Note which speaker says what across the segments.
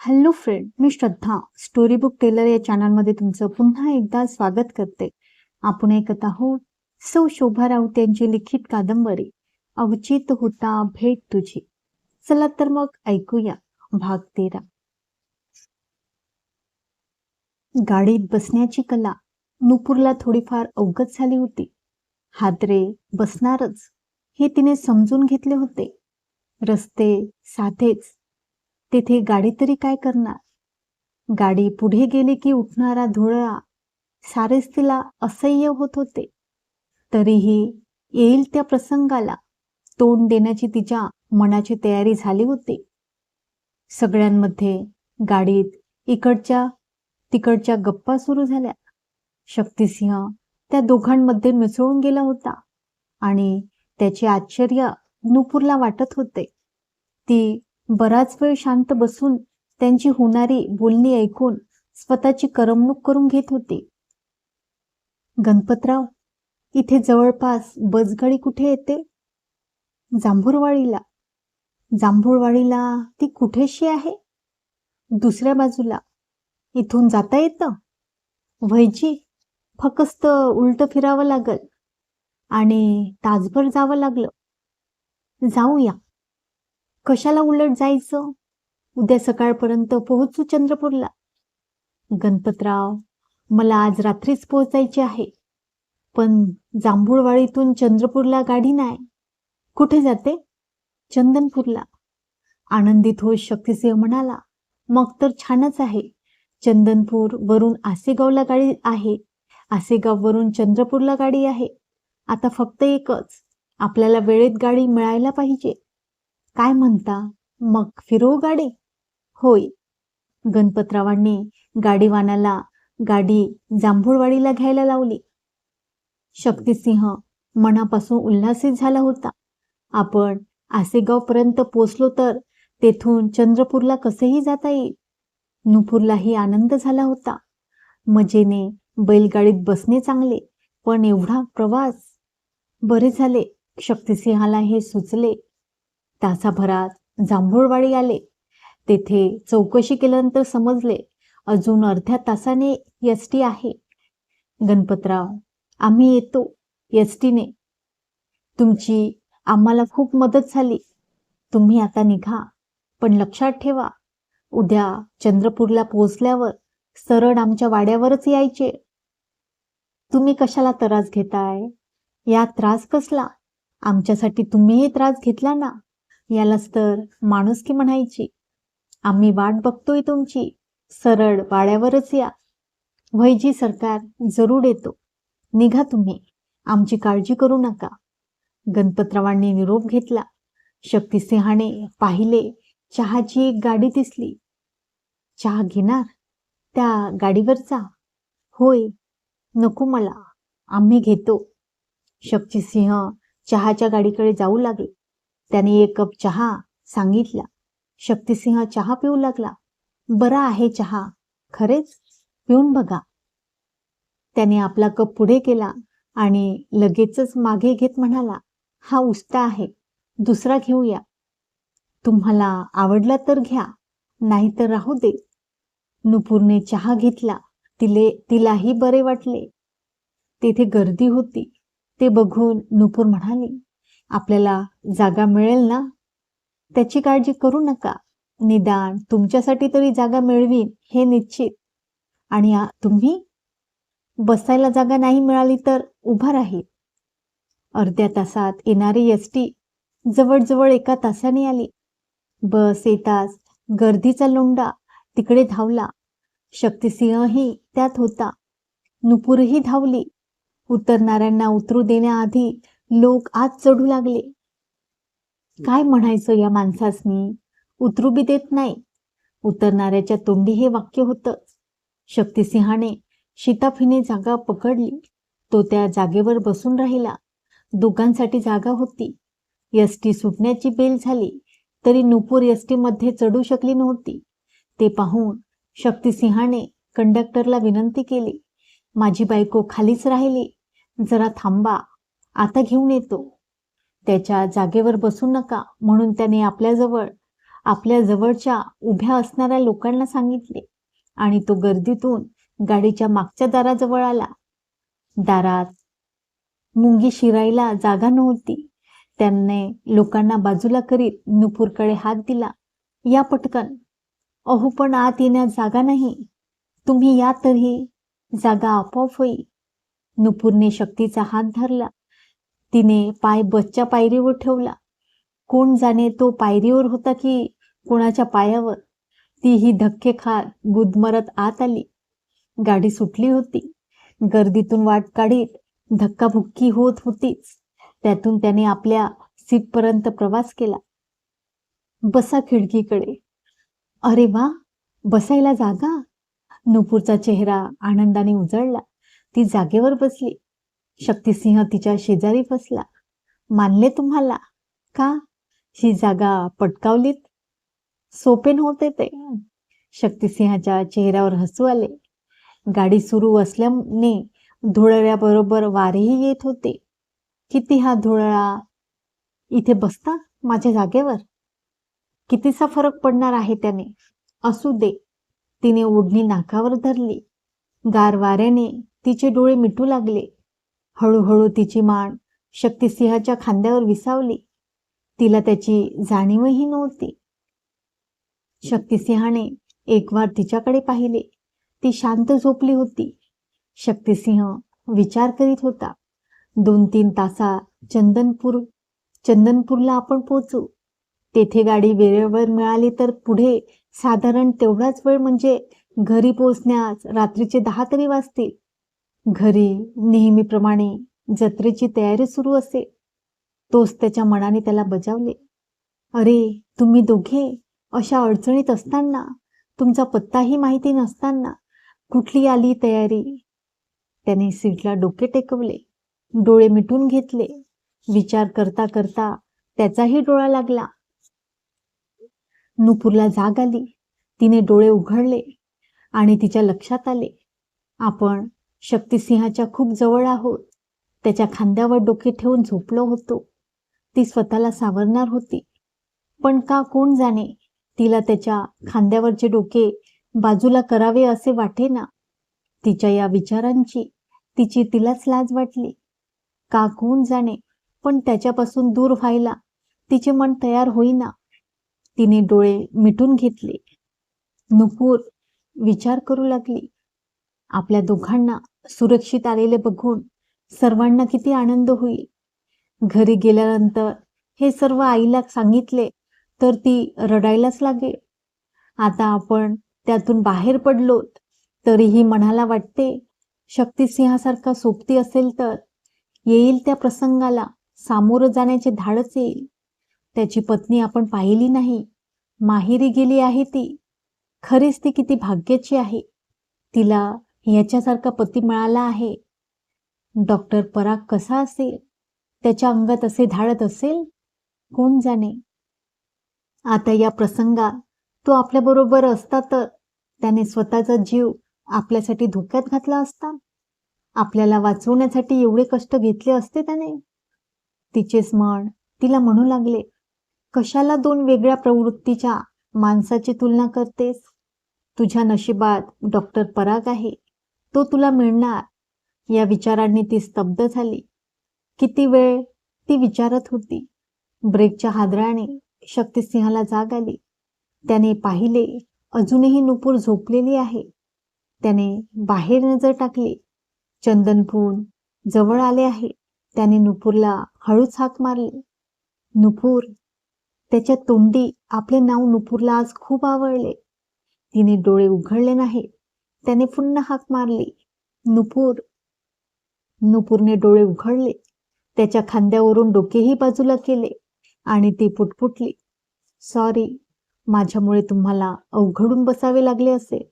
Speaker 1: Hello friend, मी श्रद्धा story book teller या चॅनलमध्ये तुमचं पुन्हा एकदा स्वागत करते. आपण ऐकत आहोत सौ शोभा राऊत यांची लिखित कादंबरी अवचित होता भेट तुझी. चला तर मग ऐकूया भाग 13. गाडीत बसण्याची कला नुपूरला थोडीफार अवगत झाली होती. हादरे बसणारच हे तिने समजून घेतले होते. रस्ते साधेच, तेथे गाडी तरी काय करणार. गाडी पुढे गेली की उठणारा धुळा सारेच तिला असह्य होत होते. तरीही येईल त्या प्रसंगाला तोंड देण्याची तिच्या मनाची तयारी झाली होती. सगळ्यांमध्ये गाडीत इकडच्या तिकडच्या गप्पा सुरू झाल्या. शक्तिसिंह त्या दोघांमध्ये मिसळून गेला होता आणि त्याचे आश्चर्य नुपूरला वाटत होते. ती बराच वेळ शांत बसून त्यांची होणारी बोलणी ऐकून स्वतःची करमणूक करून घेत होती. गणपतराव, इथे जवळपास बसगाडी कुठे येते? जांभूळवाडीला. जांभूळवाडीला ती कुठेशी आहे? दुसऱ्या बाजूला. इथून जाता येतं? व्हयजी, फक्त उलट फिरावं लागल आणि तासभर जावं लागलं. जाऊया. कशाला उलट जायचं? उद्या सकाळपर्यंत पोहोचू चंद्रपूरला. गणपतराव, मला आज रात्रीच पोहोचायचे आहे, पण जांभूळवाडीतून चंद्रपूरला गाडी नाही. कुठे जाते? चंदनपूरला. आनंदित होत शक्तिसिंह म्हणाला, मग तर छानच आहे. चंदनपूर वरून आसेगावला गाडी आहे, आसेगाव वरून चंद्रपूरला गाडी आहे. आता फक्त एकच, आपल्याला वेळेत गाडी मिळायला पाहिजे. काय म्हणता, मग फिरवू गाडी? होय. गणपतरावांनी गाडीवानाला गाडी जांभूळवाडीला घ्यायला लावली. शक्तिसिंह मनापासून उल्हासित झाला होता. आपण आसेगावपर्यंत पोचलो तर तेथून चंद्रपूरला कसेही जाता येईल. नुपूरलाही आनंद झाला होता. मजेने बैलगाडीत बसणे चांगले, पण एवढा प्रवास? बरे झाले शक्तिसिंहाला हे सुचले. तासाभरात जांभूळवाडी आले. तेथे चौकशी केल्यानंतर समजले अजून अर्ध्या तासाने एसटी आहे. गणपतराव, आम्ही येतो एसटीने. तुमची आम्हाला खूप मदत झाली. तुम्ही आता निघा, पण लक्षात ठेवा, उद्या चंद्रपूरला पोहोचल्यावर सरळ आमच्या वाड्यावरच यायचे. तुम्ही कशाला त्रास घेताय? या त्रास कसला? आमच्यासाठी तुम्हीही त्रास घेतला ना, यालाच तर माणुसकी म्हणायची. आम्ही वाट बघतोय तुमची, सरळ वाड्यावरच या. व्हयजी सरकार, जरूर येतो. निघा तुम्ही, आमची काळजी करू नका. गणपतरावांनी निरोप घेतला. शक्तिसिंहाने पाहिले, चहाची एक गाडी दिसली. चहा घेणार? त्या गाडीवरचा? होय. नको मला, आम्ही घेतो. शक्तिसिंह चहाच्या गाडीकडे जाऊ लागले. त्याने एक कप चहा सांगितला. शक्तिसिंह चहा पिऊ लागला. बरा आहे चहा, खरेच, पिऊन बघा. त्याने आपला कप पुढे केला आणि लगेचच मागे घेत म्हणाला, हा उष्टा आहे, दुसरा घेऊया. तुम्हाला आवडला तर घ्या, नाही तर राहू दे. नुपूरने चहा घेतला. तिलाही बरे वाटले. तेथे गर्दी होती. ते बघून नुपूर म्हणाली, आपल्याला जागा मिळेल ना? त्याची काळजी करू नका. निदान तुमच्यासाठी तरी जागा मिळवीन हे निश्चित. आणि तुम्ही? बसायला जागा नाही मिळाली तर उभा राहील. अर्ध्या तासात येणारी एसटी जवळजवळ 1 तासाने आली. बस येताच गर्दीचा लोंढा तिकडे धावला. शक्तिसिंहही त्यात होता. नुपूरही धावली. उतरणाऱ्यांना उतरू देण्याआधी लोक आत चढू लागले. काय म्हणायचं या माणसासनी, उतरू बी देत नाही. उतरणाऱ्याच्या तोंडी हे वाक्य होतं. शक्तिसिंहाने शिताफीने जागा पकडली. तो त्या जागेवर बसून राहिला. दोघांसाठी जागा होती. एसटी सुटण्याची बेल झाली तरी नुपूर एसटीमध्ये चढू शकली नव्हती. ते पाहून शक्तिसिंहाने कंडक्टरला विनंती केली, माझी बायको खालीच राहिली, जरा थांबा, आता घेऊन येतो. त्याच्या जागेवर बसू नका म्हणून त्याने आपल्याजवळ आपल्या जवळच्या उभ्या असणाऱ्या लोकांना सांगितले आणि तो गर्दीतून गाडीच्या मागच्या दाराजवळ आला. दारात मुंगी शिरायला जागा नव्हती. त्याने लोकांना बाजूला करीत नुपूरकडे हात दिला. या पटकन. अहो पण आत येण्यात जागा नाही. तुम्ही या तरी, जागा आपोआप होई. नुपूरने शक्तीचा हात धरला. तिने पाय बसच्या पायरीवर ठेवला. कोण जाणे तो पायरीवर होता की कोणाच्या पायावर. तीही धक्के खात गुदमरत आत आली. गाडी सुटली होती. गर्दीतून वाट काढीत धक्काबुक्की होत होतीच. त्यातून त्याने आपल्या सीटपर्यंत प्रवास केला. बसा खिडकीकडे. अरे वा, बसायला जागा. नुपूरचा चेहरा आनंदाने उजळला. ती जागेवर बसली. शक्तिसिंह तिच्या शेजारी बसला. मानले तुम्हाला का? ही जागा पटकावलीत? सोपे नव्हते ते. शक्तिसिंहाच्या चेहऱ्यावर हसू आले. गाडी सुरू असल्याने धुळळ्याबरोबर वारेही येत होते. किती हा धुळळा. इथे बसता माझ्या जागेवर? कितीसा फरक पडणार आहे त्याने. असू दे. तिने ओढणी नाकावर धरली. गार वाऱ्याने तिचे डोळे मिटू लागले. हळूहळू तिची मान शक्तिसिंहाच्या खांद्यावर विसावली. तिला त्याची जाणीवही नव्हती. शक्तिसिंहाने एक वार तिच्याकडे पाहिले. ती शांत झोपली होती. शक्तिसिंह विचार करीत होता. 2-3 तासात चंदनपूरला आपण पोहोचू. तेथे गाडी वेळेवर मिळाली तर पुढे साधारण तेवढाच वेळ, म्हणजे घरी पोहोचण्यास रात्रीचे 10 तरी वाजतील. घरी नेहमीप्रमाणे जत्रेची तयारी सुरू असेल. तोच त्याच्या मनाने त्याला बजावले. अरे तुम्ही दोघे अशा अडचणीत असताना, तुमचा पत्ताही माहिती नसताना कुठली आली तयारी. त्याने सीटला डोके टेकवले. डोळे मिटून घेतले. विचार करता करता त्याचाही डोळा लागला. नुपूरला जाग आली. तिने डोळे उघडले आणि तिच्या लक्षात आले, आपण शक्तिसिंहाच्या खूप जवळ आहोत. त्याच्या खांद्यावर डोके ठेवून झोपलो होतो. ती स्वतःला सावरणार होती. पण का कोण जाणे, तिला त्याच्या खांद्यावरचे डोके बाजूला करावे असे वाटेना. तिच्या या विचारांची तिलाच लाज वाटली. का कोण जाणे, पण त्याच्यापासून दूर व्हायला तिचे मन तयार होईना. तिने डोळे मिटून घेतले. नुपूर विचार करू लागली. आपल्या दोघांना सुरक्षित आलेले बघून सर्वांना किती आनंद होईल. घरी गेल्यानंतर हे सर्व आईला सांगितले तर ती रडायलाच लागेल. आता आपण त्यातून बाहेर पडलोत तरीही मनाला वाटते, शक्तिसिंहासारखा सोबती असेल तर येईल त्या प्रसंगाला सामोरं जाण्याचे धाडस येईल. त्याची पत्नी आपण पाहिली नाही. माहेरी गेली आहे ती. खरीच ती किती भाग्याची आहे. तिला ह्याच्यासारखा पती मिळाला आहे. डॉक्टर पराग कसा असेल, त्याच्या अंगात असे धाडत असेल, कोण जाणे. आता या प्रसंगात तो आपल्याबरोबर असता तर त्याने स्वतःचा जीव आपल्यासाठी धोक्यात घातला असता. आपल्याला वाचवण्यासाठी एवढे कष्ट घेतले असते त्याने. तिचेच मन तिला म्हणू लागले, कशाला 2 वेगळ्या प्रवृत्तीच्या माणसाची तुलना करतेस. तुझ्या नशिबात डॉक्टर पराग आहे. तो तुला मिळणार. या विचारांनी ती स्तब्ध झाली. किती वेळ ती विचारत होती. ब्रेकच्या हादराने शक्तिसिंहाला जाग आली. त्याने पाहिले, अजूनही नुपूर झोपलेली आहे. त्याने बाहेर नजर टाकली. चंदनपूर जवळ आले आहे. त्याने नुपूरला हळूच हाक मारली. नुपूर. त्याच्या तोंडी आपले नाव नुपूरला आज खूप आवडले. तिने डोळे उघडले नाही. त्याने पुन्हा हाक मारली, नुपूर. नुपूरने डोळे उघडले. त्याच्या खांद्यावरून डोकेही बाजूला केले आणि ती पुटपुटली, सॉरी, माझ्यामुळे तुम्हाला अवघडून बसावे लागले असेल.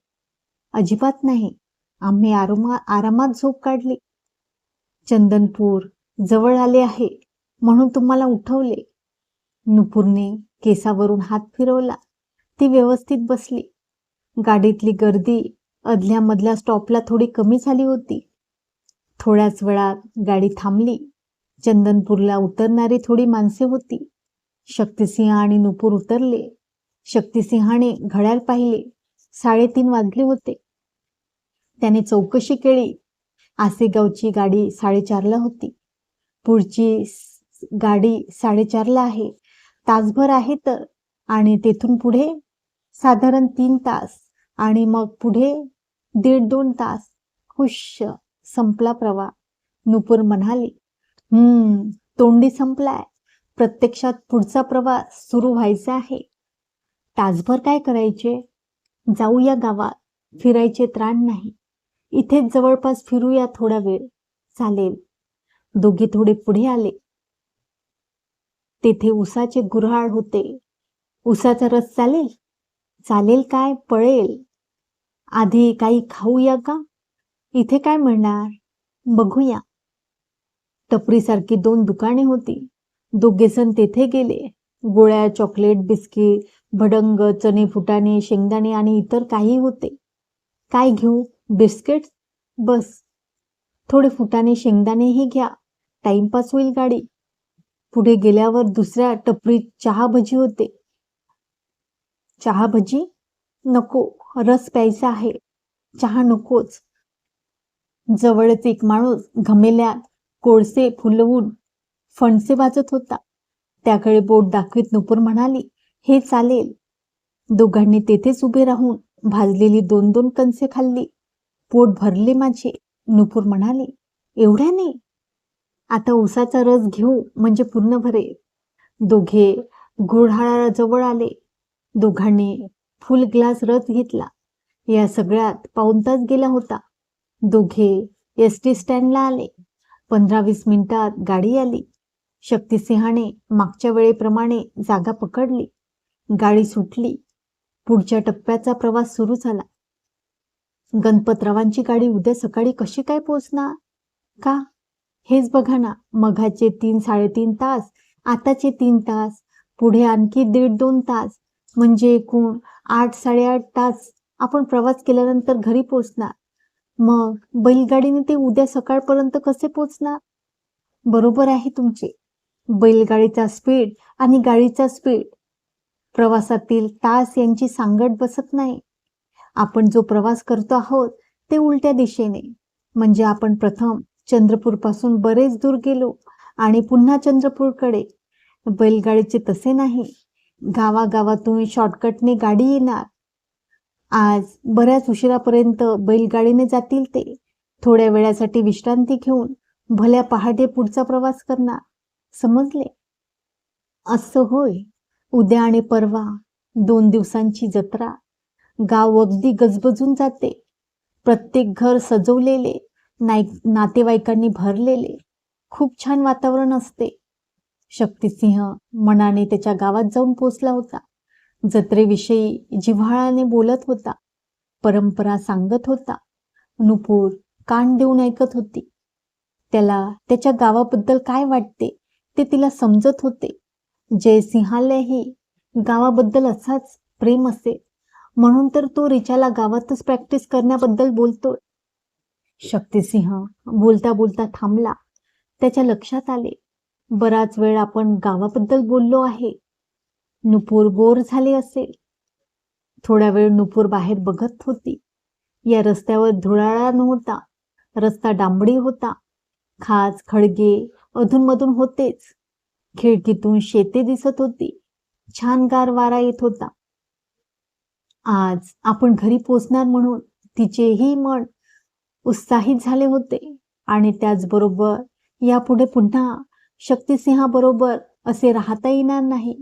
Speaker 1: अजिबात नाही, आम्ही आरामात झोप काढली. चंदनपूर जवळ आले आहे म्हणून तुम्हाला उठवले. नुपूरने केसावरून हात फिरवला. ती व्यवस्थित बसली. गाडीतली गर्दी अदल्यामधल्या स्टॉपला थोडी कमी झाली होती. थोड्याच वेळात गाडी थांबली. चंदनपूरला उतरणारी थोडी माणसे होती. शक्तिसिंह आणि नुपूर उतरले. शक्तिसिंहाने घड्याळ पाहिले. 3:30 वाजले होते. त्याने चौकशी केली. आसेगावची गाडी 4:30ला होती. पुढची गाडी 4:30ला आहे. तासभर आहे तर. आणि तेथून पुढे साधारण 3 तास आणि मग पुढे 1.5-2 तास. हुश्श, संपला प्रवास. नुपूर म्हणाली, तोंडी संपलाय. प्रत्यक्षात पुढचा प्रवास सुरू व्हायचा आहे. तासभर काय करायचे? जाऊया गावात. फिरायचे त्राण नाही. इथेच जवळपास फिरूया थोडा वेळ. चालेल. दोघे थोडे पुढे आले. तेथे उसाचे गुऱ्हाळ होते. उसाचा रस चालेल? चालेल काय, पळेल. आधी काही खाऊया का? इथे काय मिळणार? बघूया. टपरीसारखी 2 दुकाने होती. दोघेजण तेथे गेले. गोळ्या, चॉकलेट, बिस्किट, भडंग, चणे, फुटाणे, शेंगदाणे आणि इतर काही होते. काय घेऊ? बिस्किट? बस. थोडे फुटाणे, शेंगदाणेही घ्या. टाइमपास होईल गाडी. पुढे गेल्यावर दुसऱ्या टपरीत चहा भजी होते. चहा भजी? नको, रस प्यायचा आहे. चहा नकोच. जवळच एक माणूस घमेल्यात कोळसे फुलवून फणसे भाजत होता. त्याकडे बोट दाखवीत नुपूर म्हणाली, हे चालेल. दोघांनी तेथेच उभे राहून भाजलेली 2-2 कणसे खाल्ली. पोट भरले माझे. नुपूर म्हणाली, एवढ्याने? आता उसाचा रस घेऊ म्हणजे पूर्ण भरेल. दोघे गुऱ्हाळाजवळ आले. दोघांनी फुल ग्लास रस घेतला. या सगळ्यात पाऊण तास गेला होता. दोघे एसटी स्टँडला आले. 15-20 मिनिटात गाडी आली. शक्तिसिंहाने मागच्या वेळेप्रमाणे जागा पकडली. गाडी सुटली. पुढच्या टप्प्याचा प्रवास सुरू झाला. गणपतरावांची गाडी उद्या सकाळी कशी काय पोहोचणार? का? हेच बघा ना, मघाचे 3-3.5 तास, आताचे 3 तास, पुढे आणखी 1.5-2 तास, म्हणजे एकूण 8-8.5 तास आपण प्रवास केल्यानंतर घरी पोहोचणार. मग बैलगाडीने ते उद्या सकाळपर्यंत कसे पोहोचणार? बरोबर आहे तुमचे. बैलगाडीचा स्पीड आणि गाडीचा स्पीड, प्रवासातील तास यांची सांगड बसत नाही. आपण जो प्रवास करतो आहोत ते उलट्या दिशेने. म्हणजे आपण प्रथम चंद्रपूरपासून बरेच दूर गेलो आणि पुन्हा चंद्रपूरकडे. बैलगाडीचे तसे नाही. गावागावातून शॉर्टकटने गाडी येणार. आज बऱ्याच उशिरापर्यंत बैलगाडीने जातील ते. थोड्या वेळासाठी विश्रांती घेऊन भल्या पहाटे पुढचा प्रवास करणार. समजले? असं होय. उद्या आणि परवा 2 दिवसांची जत्रा. गाव अगदी गजबजून जाते. प्रत्येक घर सजवलेले, नातेवाईकांनी भरलेले. खूप छान वातावरण असते. शक्तिसिंह मनाने त्याच्या गावात जाऊन पोचला होता. जत्रेविषयी जिव्हाळ्याने बोलत होता. परंपरा सांगत होता. नुपूर कान देऊन ऐकत होती. त्याला त्याच्या गावाबद्दल काय वाटते ते तिला समजत होते. जयसिंहालाही गावाबद्दल असाच प्रेम असेल, म्हणून तर तो रिचाला गावातच प्रॅक्टिस करण्याबद्दल बोलतोय. शक्तिसिंह बोलता बोलता थांबला. त्याच्या लक्षात आले, बराच वेळ आपण गावाबद्दल बोललो आहे. नुपूर बोर झाले असेल. थोडा वेळ नुपूर बाहेर बघत होती. या रस्त्यावर धुळाळा नव्हता. रस्ता डांबरी होता. खाच खळगे अधूनमधून होतेच. खिडकीतून शेते दिसत होती. छान गार वारा येत होता. आज आपण घरी पोचणार म्हणून तिचेही मन उत्साहित झाले होते. आणि त्याचबरोबर यापुढे पुन्हा शक्तिसिंहाबरोबर असे राहता येणार नाही.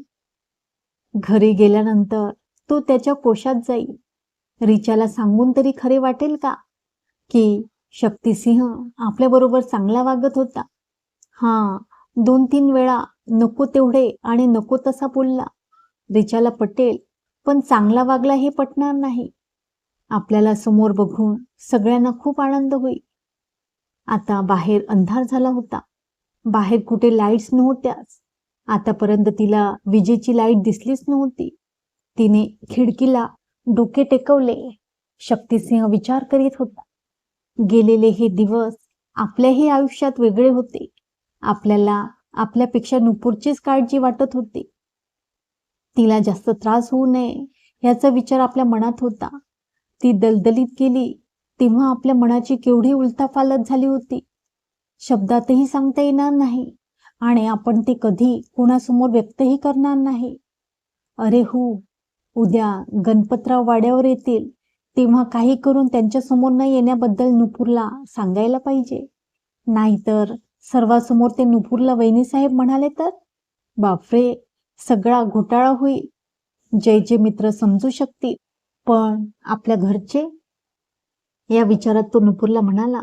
Speaker 1: घरी गेल्यानंतर तो त्याच्या कोशात जाईल. रिचाला सांगून तरी खरे वाटेल का की शक्तिसिंह आपल्याबरोबर चांगला वागत होता? 2-3 वेळा नको तेवढे आणि नको तसा बोलला. रिचाला पटेल, पण चांगला वागला हे पटणार नाही. आपल्याला समोर बघून सगळ्यांना खूप आनंद होईल. आता बाहेर अंधार झाला होता. बाहेर कुठे लाईट्स नव्हत्याच. आतापर्यंत तिला विजेची लाईट दिसलीच नव्हती. तिने खिडकीला डोके टेकवले. शक्तिसिंह विचार करीत होता. गेलेले हे दिवस आपल्याही आयुष्यात वेगळे होते. आपल्याला आपल्यापेक्षा नुपूरचीच काळजी वाटत होती. तिला जास्त त्रास होऊ नये याचा विचार आपल्या मनात होता. ती दलदलीत गेली तेव्हा आपल्या मनाची केवढी उलथापालथ झाली होती, शब्दातही सांगता येणार नाही आणि आपण ते कधी कोणासमोर व्यक्तही करणार नाही. अरे हो, उद्या गणपतराव वाड्यावर येतील तेव्हा काही करून त्यांच्या समोर न येण्याबद्दल नुपूरला सांगायला पाहिजे. नाहीतर सर्वांसमोर ते नुपूरला वहिनीसाहेब म्हणाले तर बापरे, सगळा घोटाळा होईल. जयचे मित्र समजू शकतील, पण आपल्या घरचे? या विचारात तो नुपूरला म्हणाला,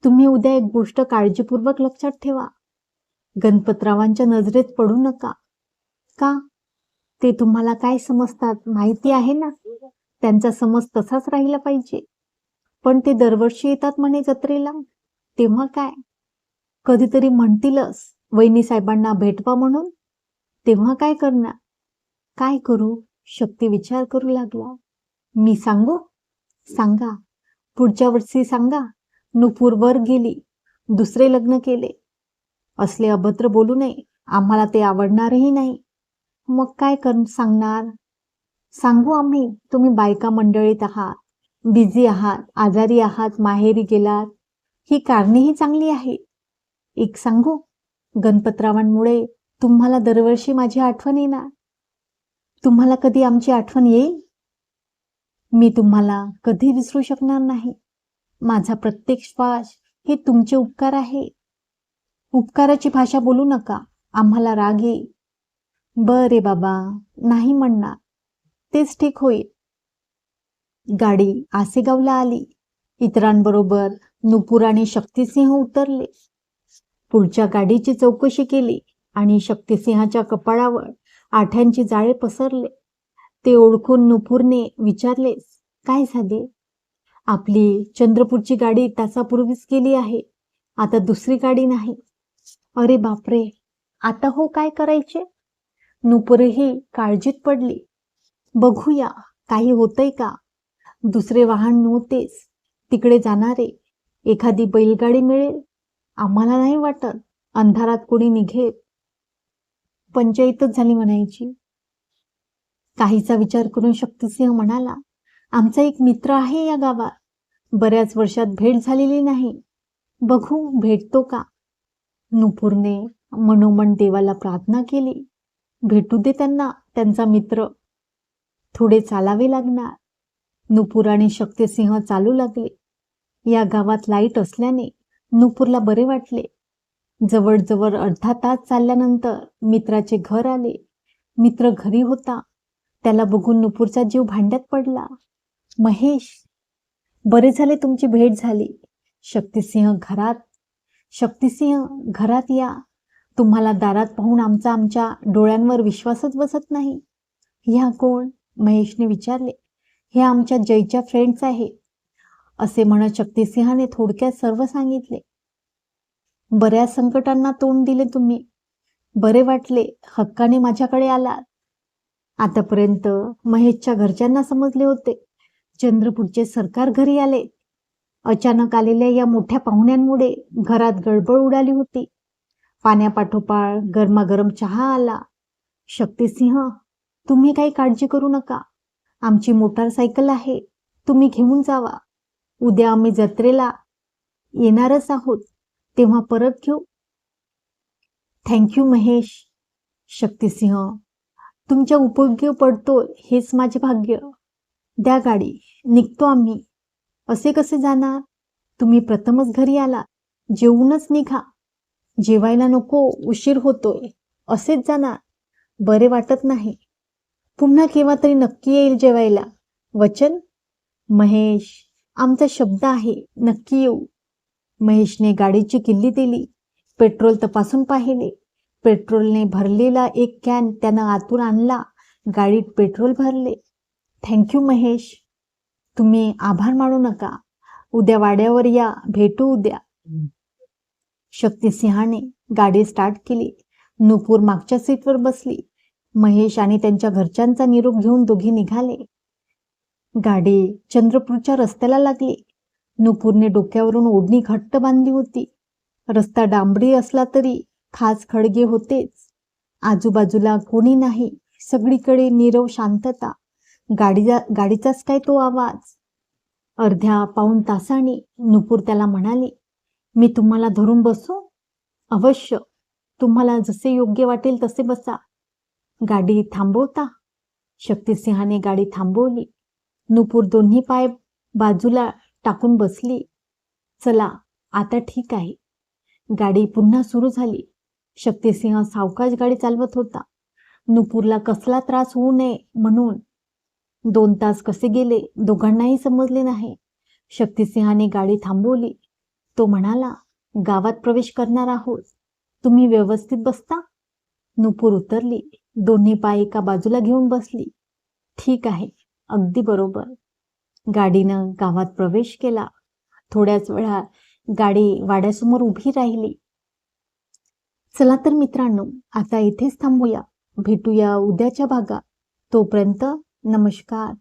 Speaker 1: तुम्ही उद्या एक गोष्ट काळजीपूर्वक लक्षात ठेवा. गणपतरावांच्या नजरेत पडू नका. का? ते तुम्हाला काय समजतात माहिती आहे ना. त्यांचा समज तसाच राहिला पाहिजे. पण ते दरवर्षी येतात म्हणे जत्रेला, तेव्हा काय? कधीतरी म्हणतीलच वहिनी साहेबांना भेटवा म्हणून, तेव्हा काय करणार? काय करू? शक्ती विचार करू लागला. मी सांगू? सांगा. पुढच्या वर्षी सांगा. नुपूर वर गेली, दुसरे लग्न केले. असले अभद्र बोलू नये, आम्हाला ते आवडणारही नाही. मग काय सांगणार? सांगू आम्ही, तुम्ही बायका मंडळीत आहात, बिझी आहात, आजारी आहात, माहेरी गेलात. ही कारणेही चांगली आहेत. एक सांगू, गणपतरावांमुळे तुम्हाला दरवर्षी माझी आठवण येणार. तुम्हाला कधी आमची आठवण येईल? मी तुम्हाला कधी विसरू शकणार नाही. माझा प्रत्येक श्वास हे तुमचे उपकार आहे. उपकाराची भाषा बोलू नका, आम्हाला राग येईल. बरे बाबा, नाही म्हणणार, तेच ठीक होईल. गाडी आसेगावला आली. इतरांबरोबर नुपूर आणि शक्तिसिंह उतरले. पुढच्या गाडीची चौकशी केली आणि शक्तिसिंहाच्या कपाळावर आठ्यांची जाळे पसरले. ते ओळखून नुपूरने विचारले, काय झाले? आपली चंद्रपूरची गाडी तासापूर्वीच गेली आहे, आता दुसरी गाडी नाही. अरे बापरे, आता हो काय करायचे? नुपूरही काळजीत पडली. बघूया काही होतंय का. दुसरे वाहन नव्हतेच तिकडे जाणारे. एखादी बैलगाडी मिळेल? आम्हाला नाही वाटत अंधारात कोणी निघेल. पंचायतच झाली म्हणायची. काहीचा विचार करून शक्तिसिंह म्हणाला, आमचा एक मित्र आहे या गावात, बऱ्याच वर्षात भेट झालेली नाही. बघू भेटतो का. नुपूरने मनोमन देवाला प्रार्थना केली. भेटू दे त्यांना त्यांचा मित्र. थोडे चालावे लागणार. नुपूर आणि शक्तिसिंह चालू लागले. या गावात लाईट असल्याने नुपूरला बरे वाटले. जवळजवळ अर्धा तास चालल्यानंतर मित्राचे घर आले. मित्र घरी होता. त्याला बघून नुपूरचा जीव भांड्यात पडला. महेश, बरे झाले तुमची भेट झाली. शक्तिसिंह घरात या. तुम्हाला दारात पाहून आमच्या डोळ्यांवर विश्वासच बसत नाही. ह्या कोण? महेशने विचारले. हे आमच्या जयच्या फ्रेंड्स आहे. असे म्हणत शक्तिसिंहाने थोडक्यात सर्व सांगितले. बऱ्याच संकटांना तोंड दिले तुम्ही. बरे वाटले, हक्काने माझ्याकडे आलात. आतापर्यंत महेशच्या घरच्यांना समजले होते. चंद्रपूरचे सरकार घरी आले. अचानक आलेल्या या मोठ्या पाहुण्यांमुळे घरात गडबड उडाली होती. पाण्यापाठोपाठ गरमागरम चहा आला. शक्तिसिंह, तुम्ही काही काळजी करू नका. आमची मोटारसायकल आहे, तुम्ही घेऊन जावा. उद्या आम्ही जत्रेला येणारच आहोत, तेव्हा परत घेऊ. थँक्यू महेश. शक्तिसिंह, तुमच्या उपयोगी पडतो हेच माझे भाग्य. द्या गाडी, निघतो आम्ही. असे कसे जाणार? तुम्ही प्रथमच घरी आला, जेवूनच निघा. जेवायला नको, उशीर होतोय. असेच जाणार? बरे वाटत नाही. पुन्हा केव्हा तरी नक्की येईल जेवायला. वचन? महेश, आमचा शब्द आहे, नक्की येऊ. महेशने गाडीची किल्ली दिली. पेट्रोल तपासून पाहिले. पेट्रोलने भरलेला एक कॅन त्यानं आतून आणला. गाडीत पेट्रोल भरले. थँक्यू महेश. तुम्ही आभार मानू नका. उद्या वाड्यावर या, भेटू उद्या. शक्तिसिंहाने गाडी स्टार्ट केली. नुपूर मागच्या सीटवर बसली. महेश आणि त्यांच्या घरच्यांचा निरोप घेऊन दोघे निघाले. गाडी चंद्रपूरच्या रस्त्याला लागली. नुपूरने डोक्यावरून ओढणी घट्ट बांधली होती. रस्ता डांबरी असला तरी खास खडगे होतेच. आजूबाजूला कोणी नाही. सगळीकडे नीरव शांतता. गाडीचाच काय तो आवाज. अर्ध्या पाऊण तासाने नुपूर त्याला म्हणाली, मी तुम्हाला धरून बसू? अवश्य, तुम्हाला जसे योग्य वाटेल तसे बसा. गाडी थांबवता? शक्तिसिंहाने गाडी थांबवली. नुपूर दोन्ही पाय बाजूला टाकून बसली. चला, आता ठीक आहे. गाडी पुन्हा सुरू झाली. शक्तिसिंह सावकाश गाडी चालवत होता. नुपूरला कसला त्रास होऊ नये म्हणून. 2 तास कसे गेले दोघांनाही समजले नाही. शक्तिसिंहाने गाडी थांबवली. तो म्हणाला, गावात प्रवेश करणार आहोत. तुम्ही व्यवस्थित बसता? नुपूर उतरली. दोन्ही पाय एका बाजूला घेऊन बसली. ठीक आहे, अगदी बरोबर. गाडीनं गावात प्रवेश केला. थोड्याच वेळा गाडी वाड्यासमोर उभी राहिली. चला तर मित्रांनो, आता इथेच थांबूया. भेटूया उद्याच्या भागात. तोपर्यंत नमस्कार.